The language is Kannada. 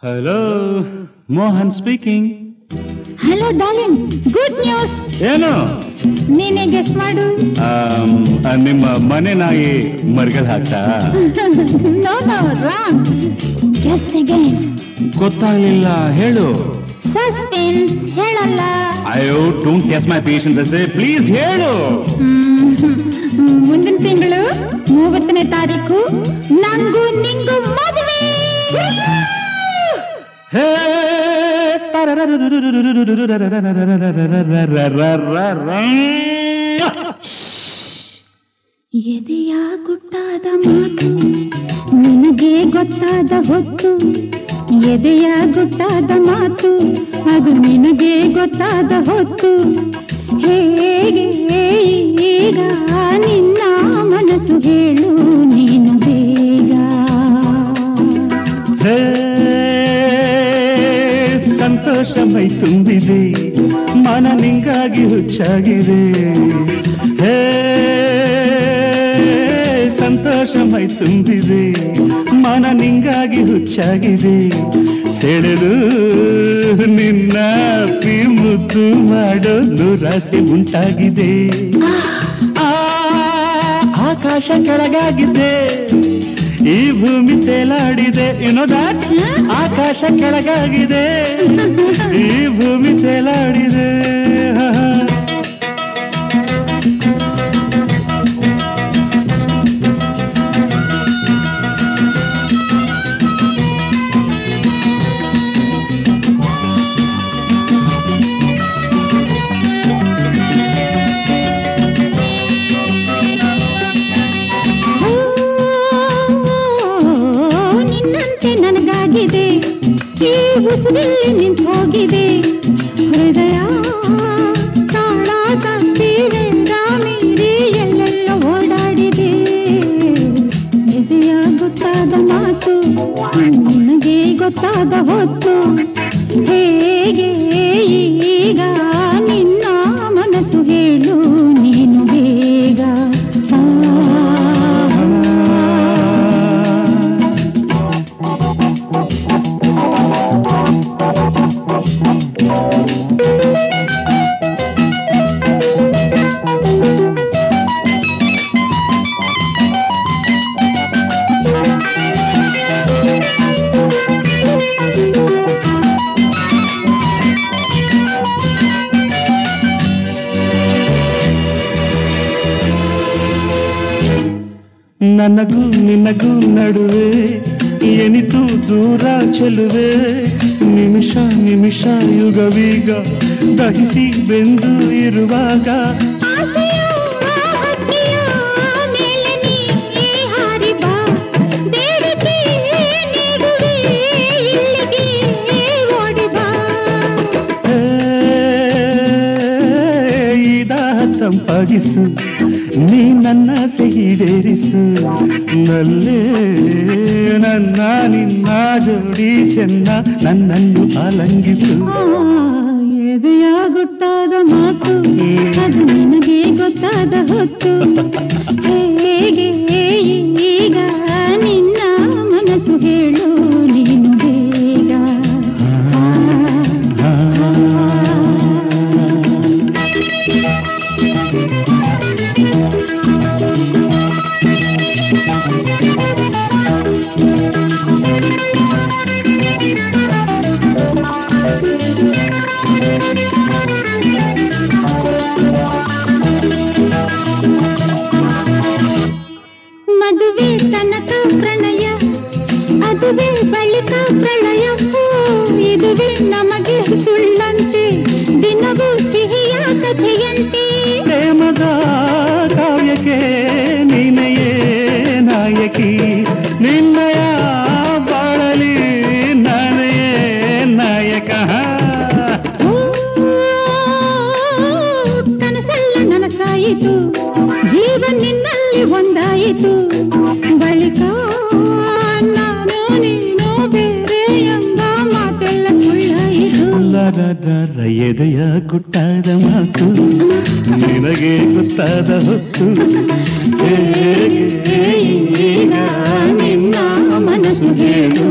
Hello, Mohan speaking. Hello darling, good news. ಏನು? ನೀನೇ ಗೆಸ್ ಮಾಡು. ನಿಮ್ಮ ಮನೆ ನಾಯಿ ಮರ್ಗಲ್ ಹಾಕ್ತಾ? No no, wrong. Guess again. ಗೊತ್ತಾಗ್ಲಿಲ್ಲ, ಹೇಳು. ಸಸ್ಪೆನ್ಸ್, ಹೇಳಲ್ಲ. ಅಯ್ಯೋ, ಡೋಂಟ್ ಟೆಸ್ಟ್ ಮೈ ಪೇಷನ್ಸ್ ಅಸೆ, ಪ್ಲೀಸ್ ಹೇಳು. ಮುಂದಿನ ತಿಂಗಳು 30ನೇ ತಾರೀಕು ನಂಗೂ ನಿಂಗೂ ಮದುವೆ. ಎದೆಯ ಗುಟ್ಟಾದ ಮಾತು ನಿನಗೆ ಗೊತ್ತಾದ ಹೊತ್ತು, ಎದೆಯ ಗುಟ್ಟಾದ ಮಾತು ಅದು ನಿನಗೆ ಗೊತ್ತಾದ ಹೊತ್ತು. ಹೇಗೆ ಈಗ ನಿನ್ನ ಮನಸ್ಸು ಹೇಳು ನೀನು ಬೇಗ. ಸಂತೋಷ ಮೈ ತುಂಬಿದೆ, ಮನ ನಿಂಗಾಗಿ ಹುಚ್ಚಾಗಿದೆ. ಹೇ ಸಂತೋಷ ಮೈ ತುಂಬಿದೆ, ಮನ ನಿಂಗಾಗಿ ಹುಚ್ಚಾಗಿದೆ. ಸೆಳೆದು ನಿನ್ನ ಮುದ್ದು ಮಾಡೋ ರಾಸೆ ಉಂಟಾಗಿದೆ. ಆಕಾಶ ಕೆಳಗಾಗಿದೆ, ಈ ಭೂಮಿ ತೇಲಾಡಿದೆ. ದಟ್ ಆಕಾಶ ಕೆಳಗಾಗಿದೆ, ಈ ಭೂಮಿ ತೇಲಾಡಿದೆ. ನನಗಾಗಿದೆ ಈ ಉಸಿರಲ್ಲಿ ನಿಂತು ಹೋಗಿದೆ. ಹೃದಯ ತಾಳ ತಪ್ಪಿವೆ, ಮೀರಿ ಎಲ್ಲೆಲ್ಲ ಓಡಾಡಿದೆ. ಎದೆಯ ಗೊತ್ತಾದ ಮಾತು ನಿನಗೆ ಗೊತ್ತಾದ ಹೊತ್ತು. ಹೇಗೆ ಈಗ ನಿನ್ನ ಮನಸ್ಸು ಹೇಳು ನೀನು ಬೇಗ. ನನಗೂ ನಿನಗೂ ನಡುವೆ ಎನಿತು ದೂರ ಚೆಲುವೆ. ನಿಮಿಷ ನಿಮಿಷ ಯುಗವೀಗ ದಹಿಸಿ ಬೆಂದು ಇರುವಾಗ. ತಂಪಾಗಿಸು ನೀ ನನ್ನ ಸಿಹಿಡೇರಿಸು. ನಲ್ಲೇ ನನ್ನ ನಿನ್ನ ಜೋಡಿ ಚೆನ್ನ ನನ್ನನ್ನು ಆಲಂಗಿಸು. ಎದೆಯ ಗುಟ್ಟಾದ ಮಾತು ಅದು ನಿನಗೆ ಗೊತ್ತಾದ ಹೊತ್ತು. ಹೇಗೆ ಈಗ ನಿನ್ನ ಮನಸ್ಸು ಹೇಳು ನೀನು ಬೇಗ. ಮದುವೆ ತನಕ ಪ್ರಣಯ, ಅದುವೇ ಬಳಿಕ ಪ್ರಳಯ. ಇದುವೇ ನಮಗೆ ಸುಳ್ಳಂತೆ, ದಿನವೂ ಸಿಹಿಯ ಕಥೆಯಂತೆ. ಪ್ರೇಮದ ಕಾವ್ಯಕ್ಕೆ ನೀನೆಯೇ ನಾಯಕಿ, ನಿನ್ನಯ ಬಾಳಲಿ ನಾನೆಯೇ ನಾಯಕ. ಕನಸಲ್ಲ ನನಸಾಯಿತು, ಜೀವ ನಿನ್ನಲ್ಲಿ ಒಂದಾಯಿತು. ಬಳಿಕ ನಾನು ನೀನು ಬೇರೆ ಎಂಬ ಮಾತೆಲ್ಲ ಸುಳ್ಳಾಯಿತು. ಎದೆಯ ಗುಟ್ಟಾದ ಮಾತು ನಿನಗೆ ಗೊತ್ತಾದ ಹೊತ್ತು. ಹೇಗೆ ಈಗ ನಿನ್ನ ಮನಸ್ಸು ಹೇಳು.